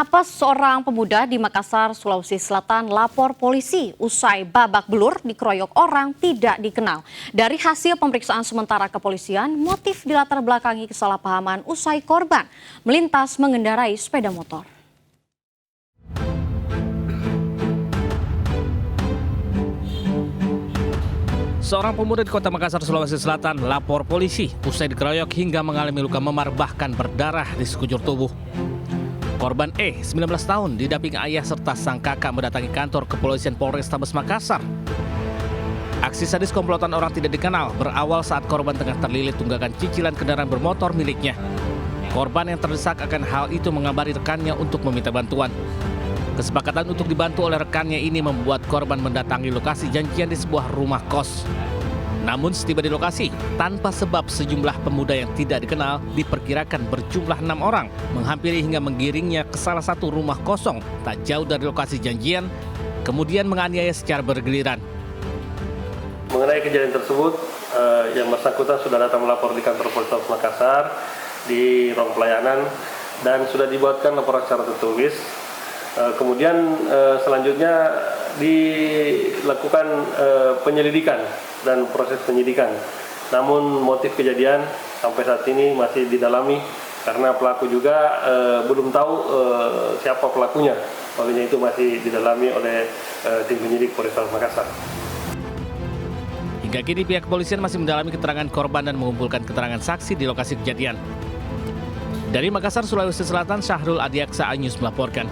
Apa seorang pemuda di Makassar, Sulawesi Selatan lapor polisi usai babak belur dikeroyok orang tidak dikenal. Dari hasil pemeriksaan sementara kepolisian, motif dilatar belakangi kesalahpahaman usai korban melintas mengendarai sepeda motor. Seorang pemuda di kota Makassar, Sulawesi Selatan lapor polisi usai dikeroyok hingga mengalami luka memar bahkan berdarah di sekujur tubuh. Korban E, 19 tahun, didampingi ayah serta sang kakak mendatangi kantor kepolisian Polrestabes Makassar. Aksi sadis komplotan orang tidak dikenal berawal saat korban tengah terlilit tunggakan cicilan kendaraan bermotor miliknya. Korban yang terdesak akan hal itu mengabari rekannya untuk meminta bantuan. Kesepakatan untuk dibantu oleh rekannya ini membuat korban mendatangi lokasi janjian di sebuah rumah kos. Namun setiba di lokasi, tanpa sebab sejumlah pemuda yang tidak dikenal diperkirakan berjumlah 6 orang menghampiri hingga menggiringnya ke salah satu rumah kosong tak jauh dari lokasi janjian, kemudian menganiaya secara bergiliran. Mengenai kejadian tersebut, yang bersangkutan sudah datang melapor di kantor Polrestabes Makassar di ruang pelayanan dan sudah dibuatkan laporan secara tertulis. Kemudian selanjutnya dilakukan penyelidikan dan proses penyidikan. Namun motif kejadian sampai saat ini masih didalami karena pelaku juga belum tahu siapa pelakunya. Olehnya itu masih didalami oleh tim penyidik Polrestabes Makassar. Hingga kini pihak kepolisian masih mendalami keterangan korban dan mengumpulkan keterangan saksi di lokasi kejadian. Dari Makassar, Sulawesi Selatan, Syahrul Adiaksa, iNews melaporkan.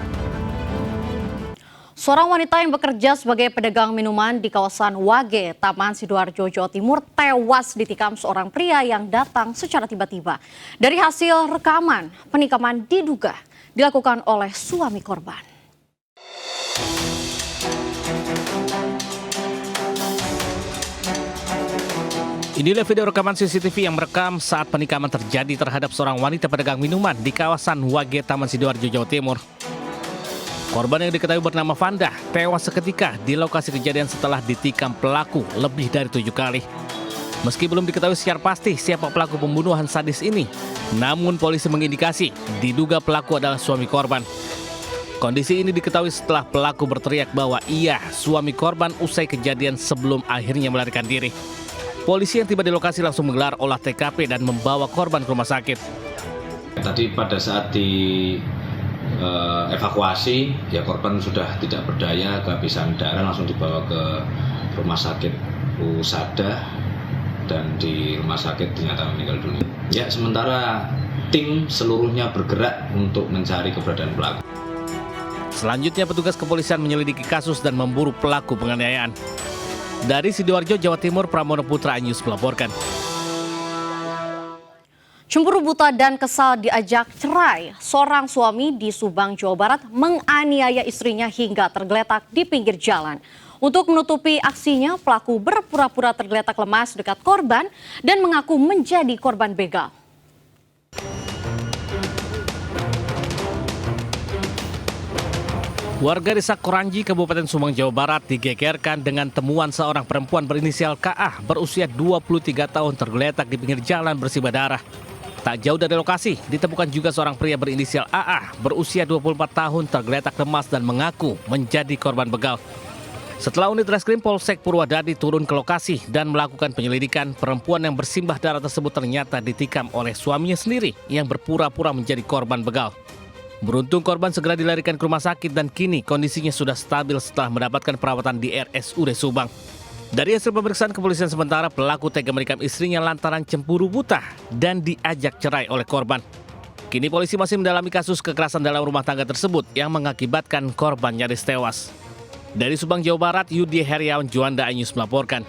Seorang wanita yang bekerja sebagai pedagang minuman di kawasan Wage, Taman Sidoarjo, Jawa Timur tewas ditikam seorang pria yang datang secara tiba-tiba. Dari hasil rekaman, penikaman diduga dilakukan oleh suami korban. Inilah video rekaman CCTV yang merekam saat penikaman terjadi terhadap seorang wanita pedagang minuman di kawasan Wage, Taman Sidoarjo, Jawa Timur. Korban yang diketahui bernama Vanda tewas seketika di lokasi kejadian setelah ditikam pelaku lebih dari 7 kali. Meski belum diketahui secara pasti siapa pelaku pembunuhan sadis ini, namun polisi mengindikasi diduga pelaku adalah suami korban. Kondisi ini diketahui setelah pelaku berteriak bahwa ia suami korban usai kejadian sebelum akhirnya melarikan diri. Polisi yang tiba di lokasi langsung menggelar olah TKP dan membawa korban ke rumah sakit. Tadi pada saat evakuasi, ya korban sudah tidak berdaya, kehabisan darah, langsung dibawa ke rumah sakit Usada dan di rumah sakit ternyata meninggal dunia. Ya, sementara tim seluruhnya bergerak untuk mencari keberadaan pelaku. Selanjutnya petugas kepolisian menyelidiki kasus dan memburu pelaku penganiayaan. Dari Sidoarjo, Jawa Timur, Pramono Putra, iNews melaporkan. Cemburu buta dan kesal diajak cerai. Seorang suami di Subang, Jawa Barat menganiaya istrinya hingga tergeletak di pinggir jalan. Untuk menutupi aksinya, pelaku berpura-pura tergeletak lemas dekat korban dan mengaku menjadi korban begal. Warga desa Koranji, Kabupaten Subang, Jawa Barat digegerkan dengan temuan seorang perempuan berinisial KA berusia 23 tahun tergeletak di pinggir jalan bersibah darah. Tak jauh dari lokasi, ditemukan juga seorang pria berinisial AA berusia 24 tahun tergeletak lemas dan mengaku menjadi korban begal. Setelah unit reskrim Polsek Purwadadi turun ke lokasi dan melakukan penyelidikan, perempuan yang bersimbah darah tersebut ternyata ditikam oleh suaminya sendiri yang berpura-pura menjadi korban begal. Beruntung korban segera dilarikan ke rumah sakit dan kini kondisinya sudah stabil setelah mendapatkan perawatan di RSUD Subang. Dari hasil pemeriksaan kepolisian sementara, pelaku tega menikam istrinya lantaran cemburu buta dan diajak cerai oleh korban. Kini polisi masih mendalami kasus kekerasan dalam rumah tangga tersebut yang mengakibatkan korban nyaris tewas. Dari Subang, Jawa Barat, Yudi Heriawan Juanda, iNews melaporkan.